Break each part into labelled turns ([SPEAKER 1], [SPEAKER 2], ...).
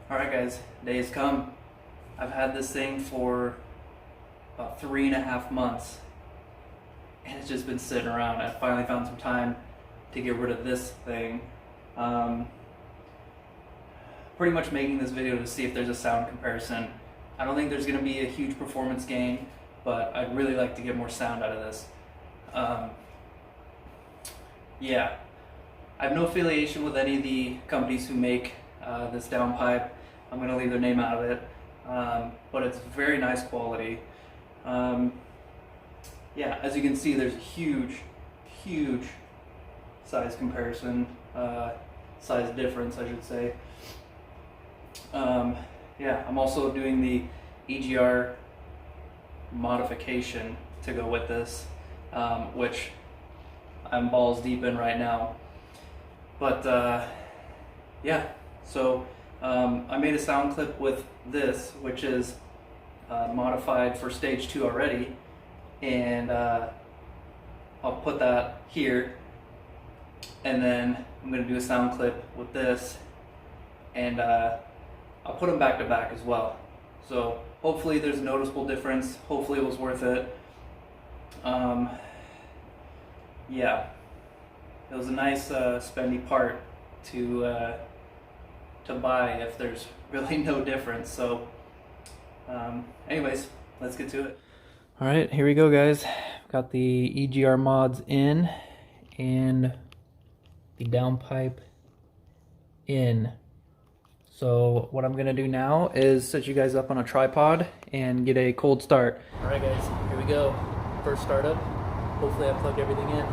[SPEAKER 1] Alright guys, day's come. I've had this thing for about 3.5 months and it's just been sitting around. I finally found some time to get rid of this thing. Pretty much making this video to see if there's a sound comparison. I don't think there's going to be a huge performance gain, but I'd really like to get more sound out of this. Yeah, I have no affiliation with any of the companies who make this downpipe. I'm going to leave their name out of it, but it's very nice quality. Yeah, as you can see, there's a huge size comparison, size difference I should say. Yeah, I'm also doing the EGR modification to go with this, which I'm balls deep in right now. But yeah, so I made a sound clip with this, which is modified for stage 2 already, and I'll put that here, and then I'm going to do a sound clip with this, and I'll put them back to back as well. So hopefully there's a noticeable difference. Hopefully it was worth it. Yeah, it was a nice spendy part to buy if there's really no difference. So anyways, let's get to it. All right, here we go guys. Got the EGR mods in and the downpipe in. So what I'm gonna do now is set you guys up on a tripod and get a cold start. All right guys, here we go. First startup. Hopefully I plugged everything in.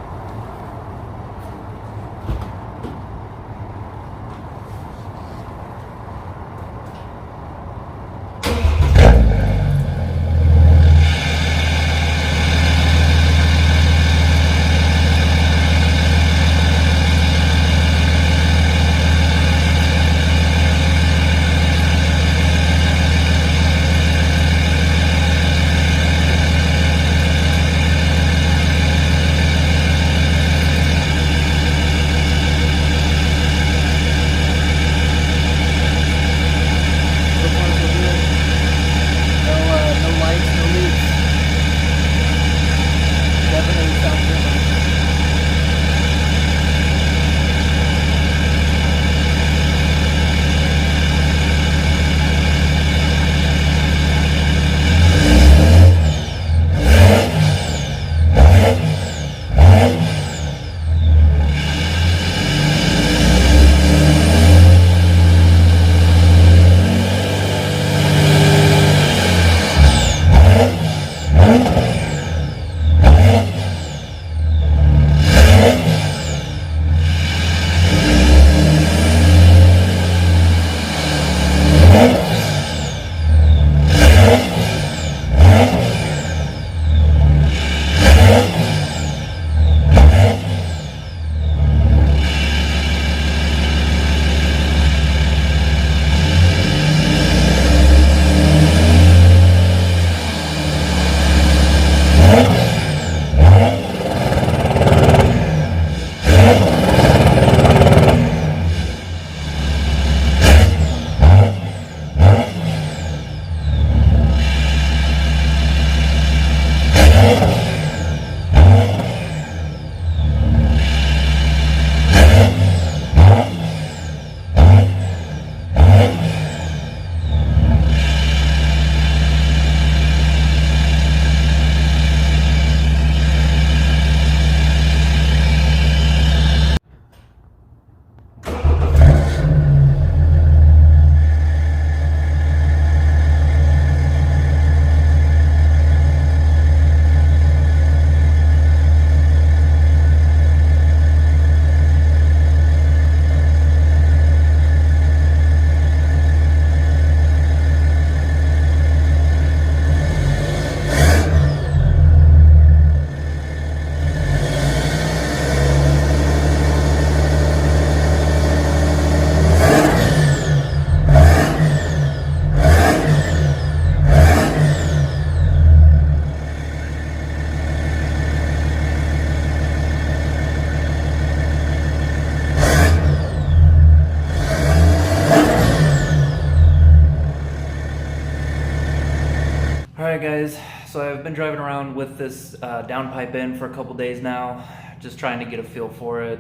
[SPEAKER 1] Alright guys, so I've been driving around with this downpipe in for a couple days now, just trying to get a feel for it,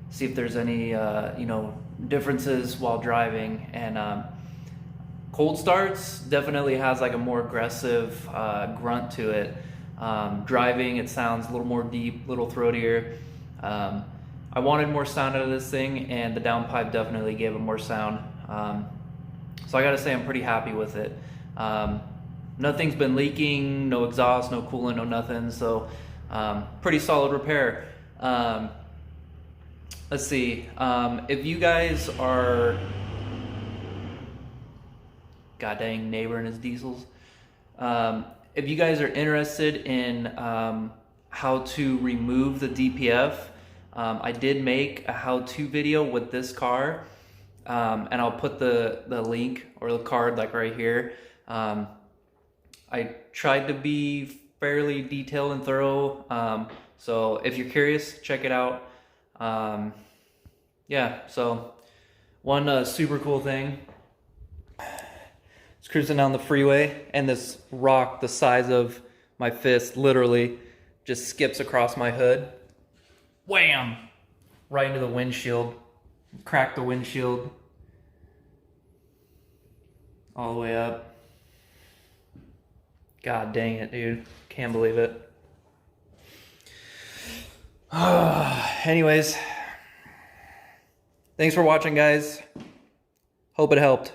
[SPEAKER 1] see if there's any differences while driving. And cold starts definitely has like a more aggressive grunt to it. Driving, it sounds a little more deep, a little throatier. I wanted more sound out of this thing, and the downpipe definitely gave it more sound. So I gotta say I'm pretty happy with it. Nothing's been leaking, no exhaust, no coolant, no nothing, so pretty solid repair. Let's see, if you guys are, god dang, neighbor and his diesels. If you guys are interested in how to remove the DPF, I did make a how-to video with this car, and I'll put the link or the card like right here. I tried to be fairly detailed and thorough, so if you're curious, check it out. Yeah, so one super cool thing. Just cruising down the freeway, and this rock the size of my fist literally just skips across my hood. Wham! Right into the windshield. Cracked the windshield all the way up. God dang it, dude. Can't believe it. Anyways, thanks for watching, guys. Hope it helped.